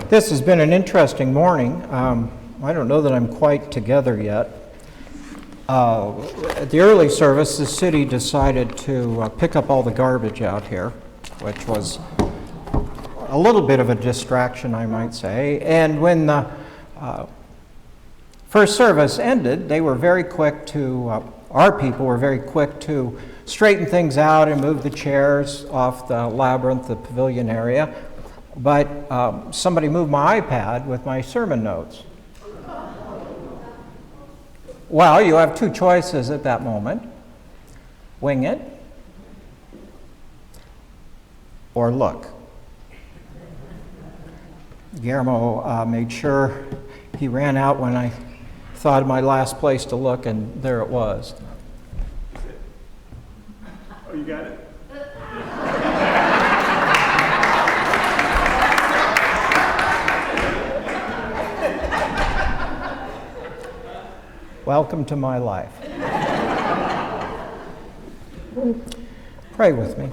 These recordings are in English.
This has been an interesting morning. I don't know that I'm quite together yet. At the early service, the city decided to pick up all the garbage out here, which was a little bit of a distraction, I might say. And when the first service ended, they were very quick to, our people were very quick to straighten things out and move the chairs off the labyrinth, the pavilion area. But somebody moved my iPad with my sermon notes. Well, you have two choices at that moment. Wing it or look. Guillermo made sure he ran out when I thought of my last place to look, and there it was. Oh, you got it? Welcome to my life. Pray with me.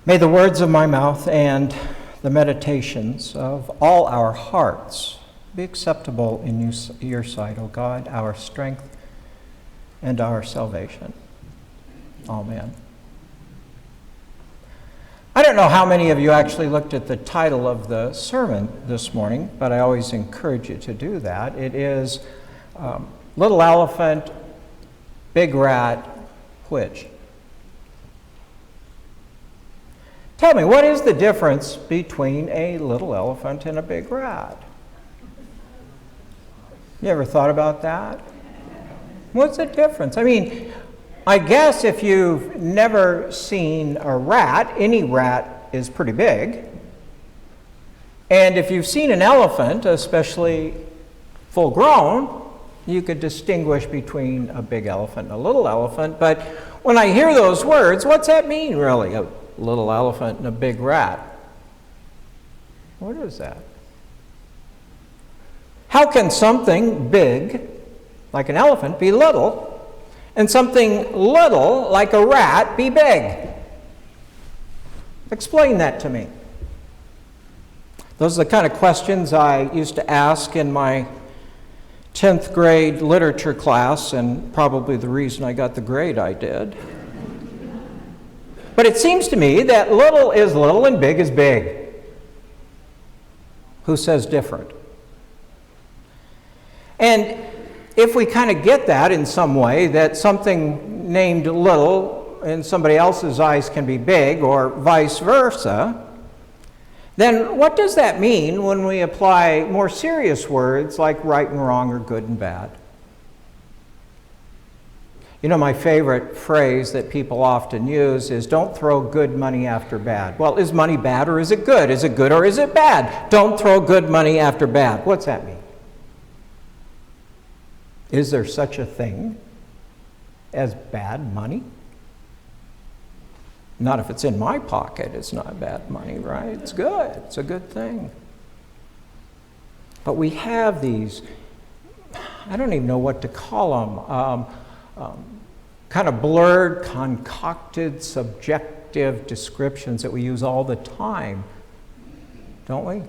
May the words of my mouth and the meditations of all our hearts be acceptable in your sight, O God, our strength and our salvation. Amen. I don't know how many of you actually looked at the title of the sermon this morning, but I always encourage you to do that. It is Little Elephant, Big Rat, which? Tell me, what is the difference between a little elephant and a big rat? You ever thought about that? What's the difference? I mean, I guess if you've never seen a rat, any rat is pretty big. And if you've seen an elephant, especially full grown, you could distinguish between a big elephant and a little elephant. But when I hear those words, what's that mean really? A little elephant and a big rat. What is that? How can something big, like an elephant, be little? And something little, like a rat, be big? Explain that to me. Those are the kind of questions I used to ask in my 10th grade literature class, and probably the reason I got the grade I did. But it seems to me that little is little and big is big. Who says different? And if we kind of get that in some way, that something named little in somebody else's eyes can be big, or vice versa, then what does that mean when we apply more serious words like right and wrong or good and bad? You know, my favorite phrase that people often use is, don't throw good money after bad. Well, is money bad or is it good? Is it good or is it bad? Don't throw good money after bad. What's that mean? Is there such a thing as bad money? Not if it's in my pocket, it's not bad money, right? It's good. It's a good thing. But we have these, I don't even know what to call them, kind of blurred, concocted, subjective descriptions that we use all the time, don't we?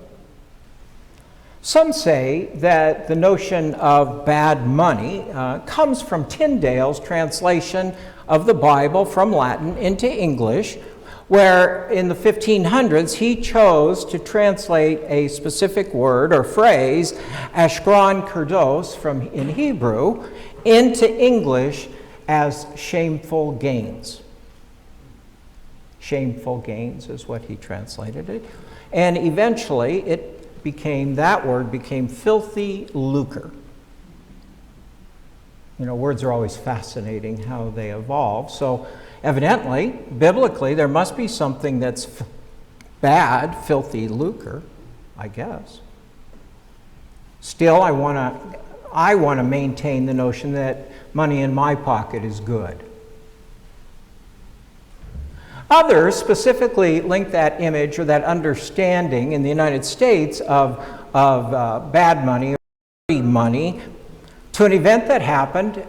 Some say that the notion of bad money comes from Tyndale's translation of the Bible from Latin into English, where in the 1500s he chose to translate a specific word or phrase, ashkron kurdos, in Hebrew, into English as shameful gains. Shameful gains is what he translated it. And eventually that word became filthy lucre. You know, words are always fascinating how they evolve. So evidently, biblically, there must be something that's bad, filthy lucre, I guess. Still, I want to maintain the notion that money in my pocket is good. Others specifically link that image or that understanding in the United States of bad money or dirty money to an event that happened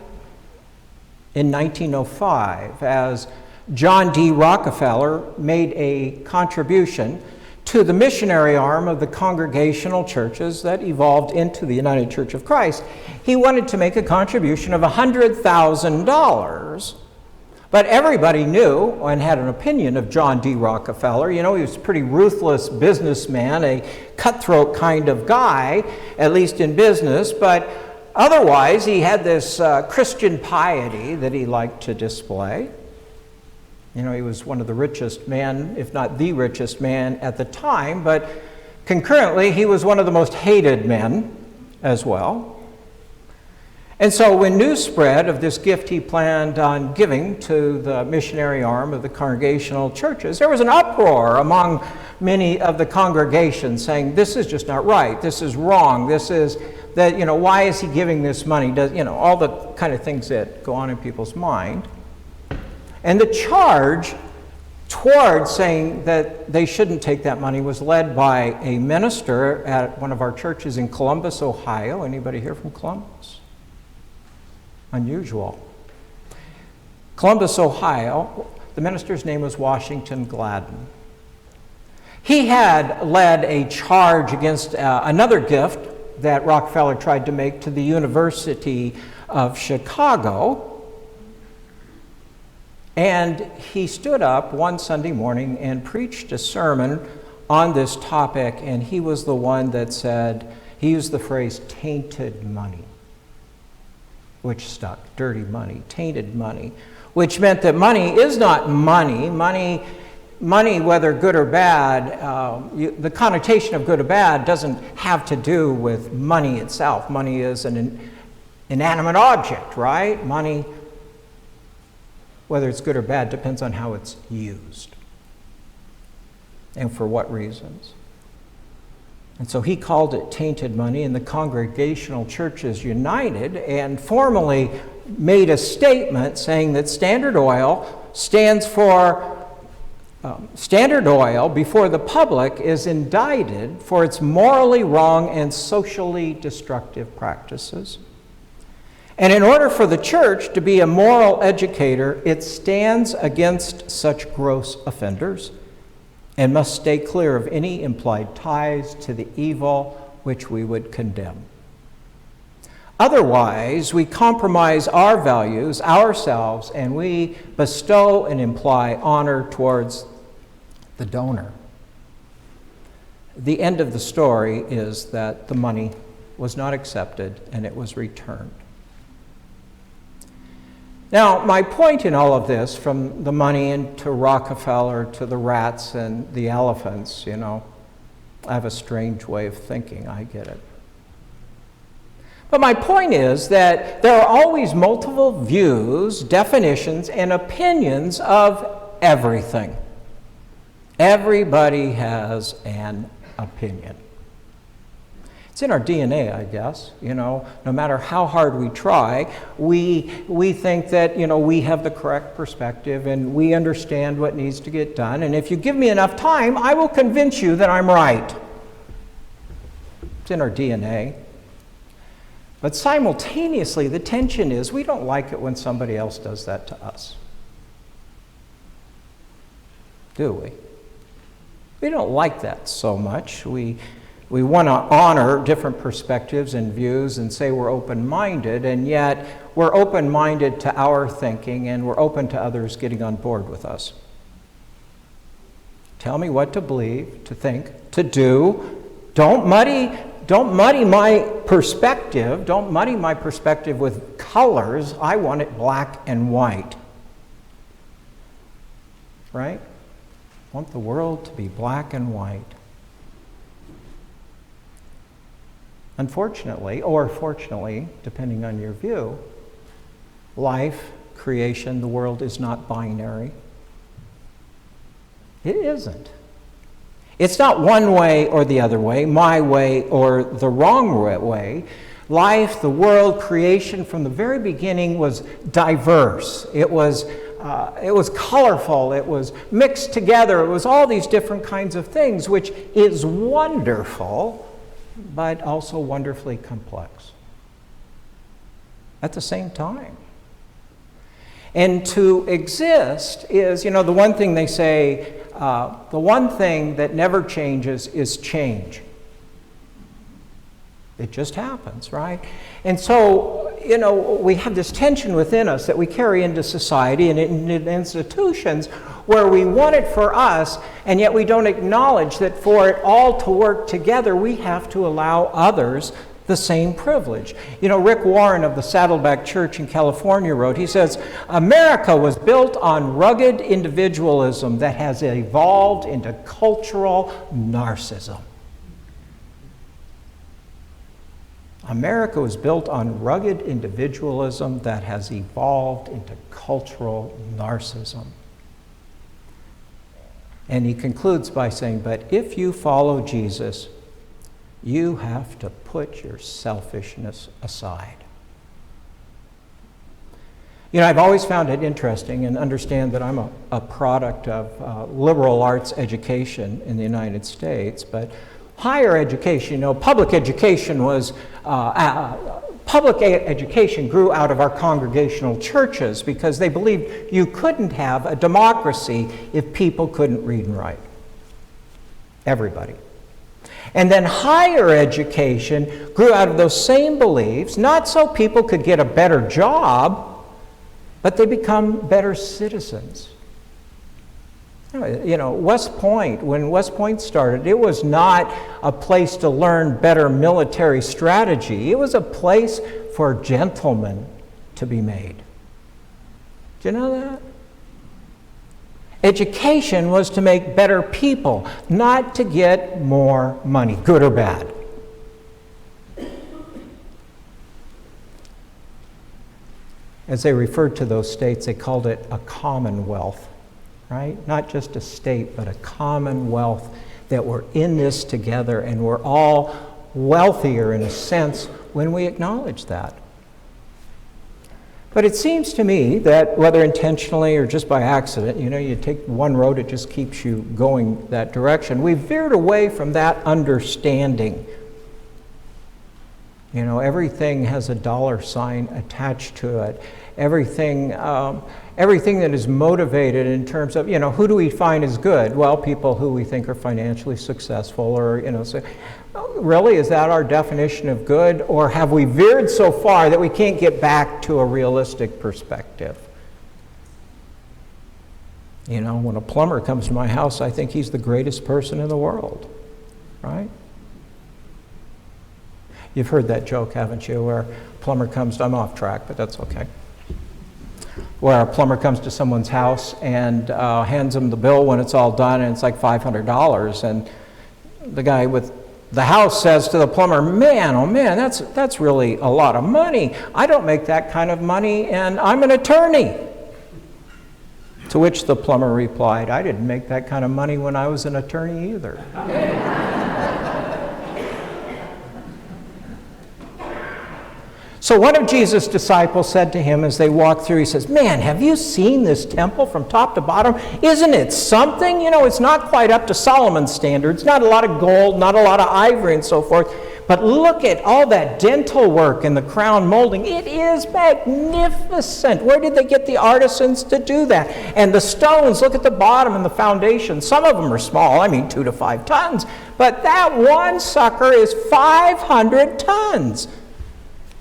in 1905 as John D. Rockefeller made a contribution to the missionary arm of the Congregational churches that evolved into the United Church of Christ. He wanted to make a contribution of $100,000, but everybody knew and had an opinion of John D. Rockefeller. You know, he was a pretty ruthless businessman, a cutthroat kind of guy, at least in business, but otherwise he had this Christian piety that he liked to display. You know, he was one of the richest men, if not the richest man at the time, but concurrently, he was one of the most hated men as well. And so when news spread of this gift he planned on giving to the missionary arm of the Congregational churches, there was an uproar among many of the congregation saying, this is just not right, this is wrong, this is, that, you know, why is he giving this money? Does, you know, all the kind of things that go on in people's mind. And the charge toward saying that they shouldn't take that money was led by a minister at one of our churches in Columbus, Ohio. Anybody here from Columbus? Unusual. Columbus, Ohio, the minister's name was Washington Gladden. He had led a charge against another gift that Rockefeller tried to make to the University of Chicago. And he stood up one Sunday morning and preached a sermon on this topic, and he was the one that said, he used the phrase tainted money, which stuck, dirty money, tainted money, which meant that money is not money. Money, whether good or bad, the connotation of good or bad doesn't have to do with money itself. Money is an inanimate object, right? Money, whether it's good or bad, depends on how it's used and for what reasons. And so he called it tainted money, and the Congregational churches united and formally made a statement saying that Standard Oil stands for Standard Oil before the public is indicted for its morally wrong and socially destructive practices. And in order for the church to be a moral educator, it stands against such gross offenders and must stay clear of any implied ties to the evil which we would condemn. Otherwise, we compromise our values, ourselves, and we bestow and imply honor towards the donor. The end of the story is that the money was not accepted and it was returned. Now, my point in all of this, from the money and to Rockefeller to the rats and the elephants, you know, I have a strange way of thinking, I get it. But my point is that there are always multiple views, definitions, and opinions of everything. Everybody has an opinion. It's in our DNA, I guess. You know, no matter how hard we try, we think that, you know, we have the correct perspective and we understand what needs to get done. And if you give me enough time, I will convince you that I'm right. It's in our DNA. But simultaneously, the tension is we don't like it when somebody else does that to us. Do we? We don't like that so much. We want to honor different perspectives and views and say we're open-minded, and yet we're open-minded to our thinking and we're open to others getting on board with us. Tell me what to believe, to think, to do. Don't muddy my perspective. Don't muddy my perspective with colors. I want it black and white. Right? I want the world to be black and white. Unfortunately, or fortunately, depending on your view, life, creation, the world is not binary. It isn't. It's not one way or the other way, my way or the wrong way. Life, the world, creation from the very beginning was diverse. It was colorful. It was mixed together. It was all these different kinds of things, which is wonderful, but also wonderfully complex at the same time. And to exist is, the one thing they say, the one thing that never changes is change. It just happens, right? And so, we have this tension within us that we carry into society and in institutions where we want it for us, and yet we don't acknowledge that for it all to work together, we have to allow others the same privilege. Rick Warren of the Saddleback Church in California wrote, he says, America was built on rugged individualism that has evolved into cultural narcissism. America was built on rugged individualism that has evolved into cultural narcissism. And he concludes by saying, but if you follow Jesus, you have to put your selfishness aside. I've always found it interesting and understand that I'm a product of liberal arts education in the United States, but higher education, public education was, public education grew out of our congregational churches because they believed you couldn't have a democracy if people couldn't read and write. Everybody. And then higher education grew out of those same beliefs, not so people could get a better job, but they become better citizens. West Point, when West Point started, it was not a place to learn better military strategy. It was a place for gentlemen to be made. Do you know that? Education was to make better people, not to get more money, good or bad. As they referred to those states, they called it a commonwealth. Right? Not just a state, but a commonwealth, that we're in this together and we're all wealthier in a sense when we acknowledge that. But it seems to me that whether intentionally or just by accident, you take one road, it just keeps you going that direction. We've veered away from that understanding. Everything has a dollar sign attached to it. Everything that is motivated in terms of, who do we find is good? Well, people who we think are financially successful, or, so really, is that our definition of good? Or have we veered so far that we can't get back to a realistic perspective? When a plumber comes to my house, I think he's the greatest person in the world, right? You've heard that joke, haven't you, where a plumber comes, I'm off track, but that's okay. Where a plumber comes to someone's house and hands them the bill when it's all done, and it's like $500. And the guy with the house says to the plumber, man, oh man, that's really a lot of money. I don't make that kind of money, and I'm an attorney. To which the plumber replied, I didn't make that kind of money when I was an attorney either. So one of Jesus' disciples said to him as they walked through, he says, man, have you seen this temple from top to bottom? Isn't it something? It's not quite up to Solomon's standards, not a lot of gold, not a lot of ivory and so forth, but look at all that dental work and the crown molding. It is magnificent. Where did they get the artisans to do that? And the stones, look at the bottom and the foundation. Some of them are small, 2 to 5 tons, but that one sucker is 500 tons.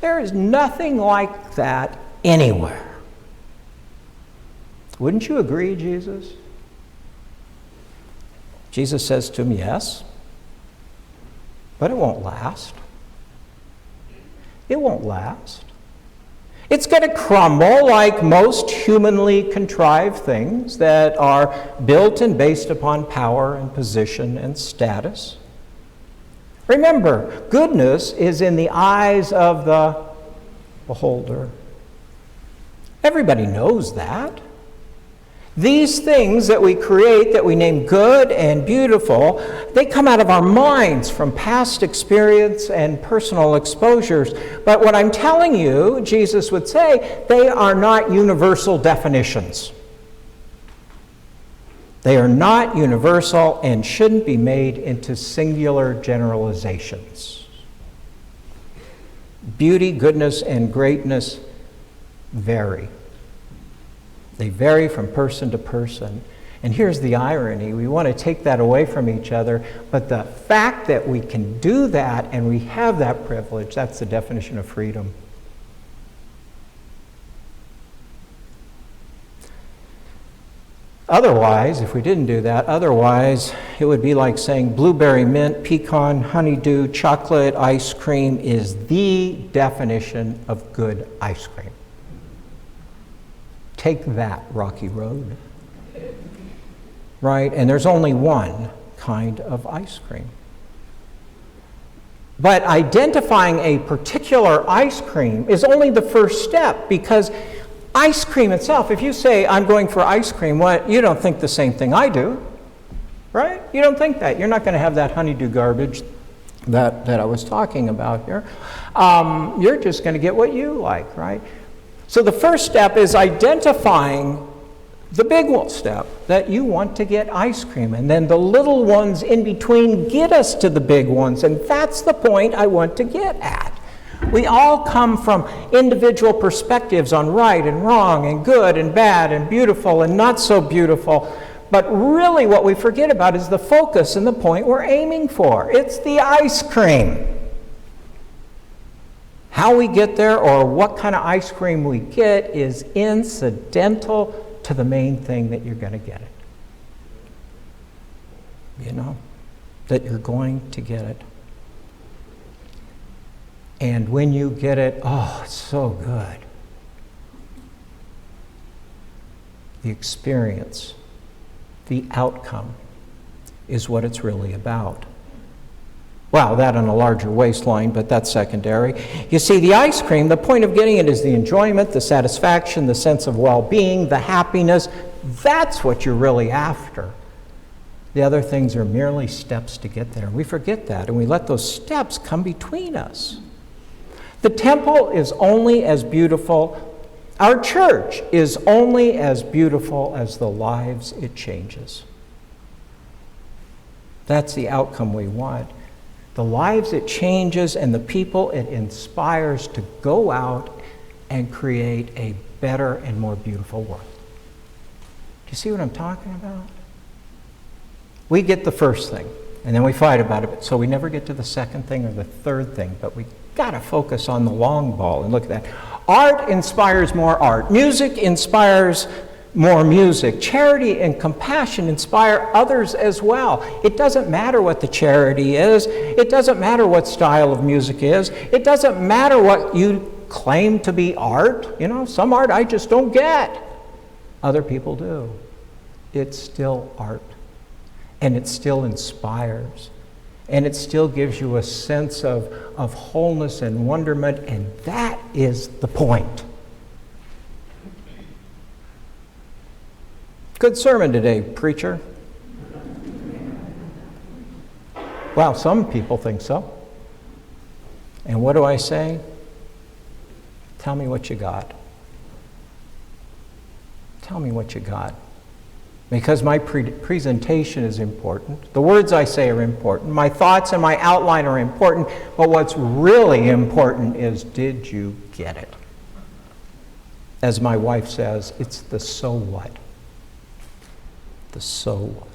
There is nothing like that anywhere. Wouldn't you agree, Jesus? Jesus says to him, yes, but it won't last. It won't last. It's going to crumble like most humanly contrived things that are built and based upon power and position and status. Remember, goodness is in the eyes of the beholder. Everybody knows that. These things that we create, that we name good and beautiful, they come out of our minds from past experience and personal exposures. But what I'm telling you, Jesus would say, they are not universal definitions. They are not universal and shouldn't be made into singular generalizations. Beauty, goodness, and greatness vary. They vary from person to person. And here's the irony. We want to take that away from each other, but the fact that we can do that and we have that privilege, that's the definition of freedom. Otherwise, if we didn't do that, otherwise it would be like saying blueberry mint, pecan, honeydew, chocolate ice cream is the definition of good ice cream. Take that, Rocky Road. Right? And there's only one kind of ice cream. But identifying a particular ice cream is only the first step, because ice cream itself, if you say, I'm going for ice cream, what, you don't think the same thing I do, right? You don't think that. You're not going to have that honeydew garbage that I was talking about here. You're just going to get what you like, right? So the first step is identifying the big step, that you want to get ice cream, and then the little ones in between get us to the big ones, and that's the point I want to get at. We all come from individual perspectives on right and wrong and good and bad and beautiful and not so beautiful, but really what we forget about is the focus and the point we're aiming for. It's the ice cream. How we get there or what kind of ice cream we get is incidental to the main thing that you're going to get it. You know, that you're going to get it. And when you get it, oh, it's so good. The experience, the outcome is what it's really about. Well, that on a larger waistline, but that's secondary. You see, the ice cream, the point of getting it is the enjoyment, the satisfaction, the sense of well-being, the happiness. That's what you're really after. The other things are merely steps to get there. We forget that, and we let those steps come between us. The temple is only as beautiful, our church is only as beautiful as the lives it changes. That's the outcome we want. The lives it changes and the people it inspires to go out and create a better and more beautiful world. Do you see what I'm talking about? We get the first thing, and then we fight about it, so we never get to the second thing or the third thing, but we got to focus on the long ball and look at that. Art inspires more art. Music inspires more music. Charity and compassion inspire others as well. It doesn't matter what the charity is. It doesn't matter what style of music is. It doesn't matter what you claim to be art. You know, some art I just don't get. Other people do. It's still art. And it still inspires. And it still gives you a sense of wholeness and wonderment, and that is the point. Good sermon today, preacher. Well, some people think so. And what do I say? Tell me what you got. Tell me what you got. Because my presentation is important. The words I say are important. My thoughts and my outline are important. But what's really important is, did you get it? As my wife says, it's the so what. The so what.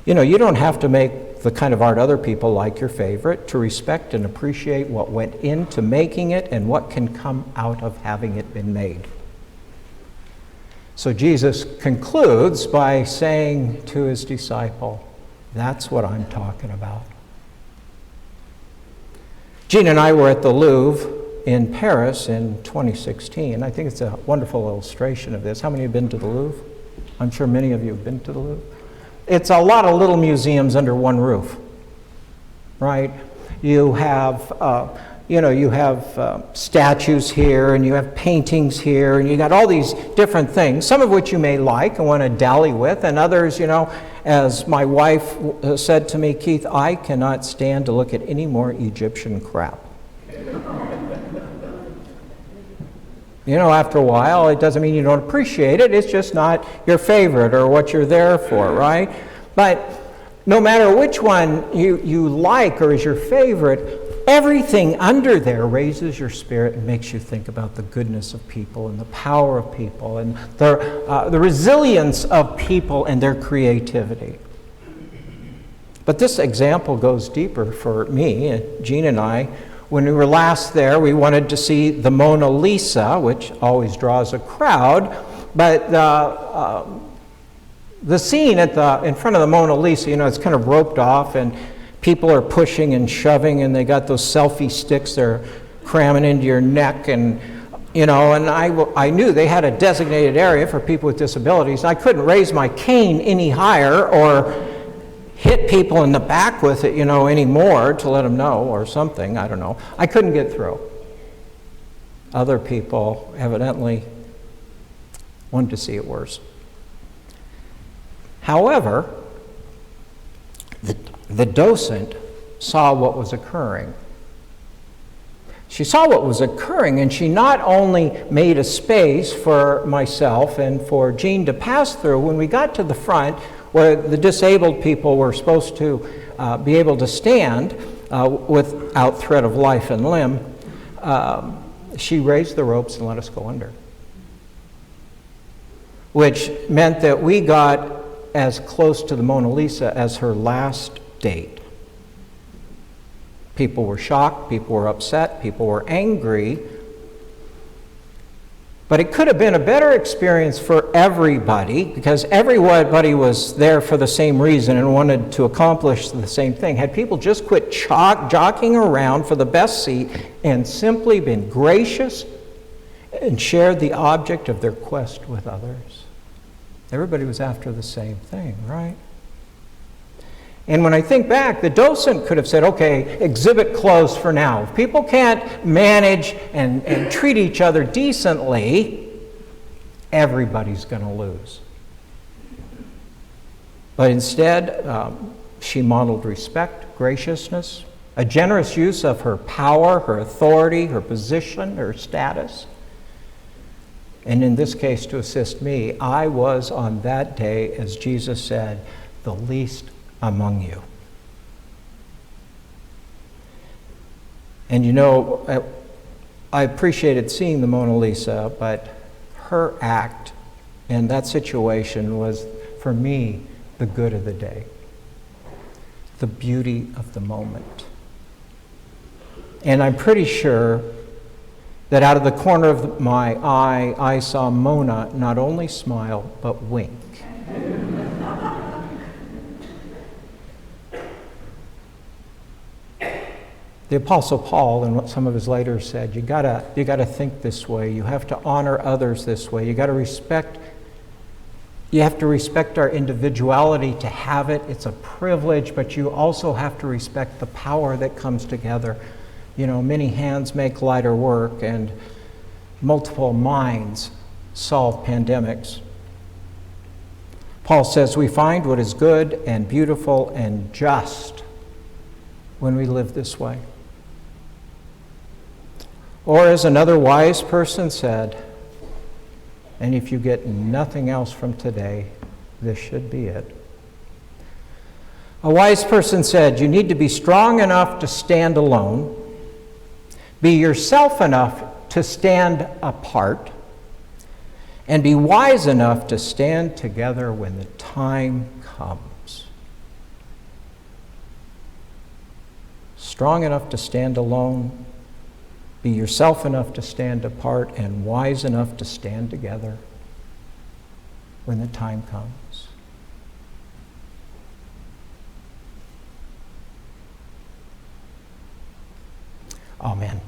You know, you don't have to make the kind of art other people like your favorite to respect and appreciate what went into making it and what can come out of having it been made. So Jesus concludes by saying to his disciple, that's what I'm talking about. Jean and I were at the Louvre in Paris in 2016. I think it's a wonderful illustration of this. How many have been to the Louvre? I'm sure many of you have been to the Louvre. It's a lot of little museums under one roof, right? You have, statues here, and you have paintings here, and you got all these different things, some of which you may like and want to dally with, and others, as my wife said to me, Keith, I cannot stand to look at any more Egyptian crap. After a while, it doesn't mean you don't appreciate it. It's just not your favorite or what you're there for, right? But no matter which one you like or is your favorite, everything under there raises your spirit and makes you think about the goodness of people and the power of people and the resilience of people and their creativity. But this example goes deeper for me, Jean and I. When we were last there, we wanted to see the Mona Lisa, which always draws a crowd, but the scene in front of the Mona Lisa, it's kind of roped off, and people are pushing and shoving, and they got those selfie sticks they're cramming into your neck, and I knew they had a designated area for people with disabilities. I couldn't raise my cane any higher or hit people in the back with it, anymore to let them know or something. I don't know. I couldn't get through. Other people evidently wanted to see it worse. However, the docent saw what was occurring. She saw what was occurring, and she not only made a space for myself and for Jean to pass through. When we got to the front, where the disabled people were supposed to be able to stand without threat of life and limb, she raised the ropes and let us go under. Which meant that we got as close to the Mona Lisa as her last date. People were shocked, people were upset, people were angry. But it could have been a better experience for everybody, because everybody was there for the same reason and wanted to accomplish the same thing. Had people just quit jockeying around for the best seat and simply been gracious and shared the object of their quest with others. Everybody was after the same thing, right? And when I think back, the docent could have said, okay, exhibit closed for now. If people can't manage and treat each other decently, everybody's going to lose. But instead, she modeled respect, graciousness, a generous use of her power, her authority, her position, her status. And in this case, to assist me, I was on that day, as Jesus said, the least among you. And I appreciated seeing the Mona Lisa, but her act in that situation was, for me, the good of the day, the beauty of the moment. And I'm pretty sure that out of the corner of my eye, I saw Mona not only smile, but wink. The Apostle Paul, in what some of his letters said, you gotta think this way. You have to honor others this way. You have to respect our individuality to have it. It's a privilege, but you also have to respect the power that comes together. Many hands make lighter work, and multiple minds solve pandemics. Paul says we find what is good and beautiful and just when we live this way. Or as another wise person said, and if you get nothing else from today, this should be it. A wise person said, you need to be strong enough to stand alone, be yourself enough to stand apart, and be wise enough to stand together when the time comes. Strong enough to stand alone, be yourself enough to stand apart, and wise enough to stand together when the time comes. Amen.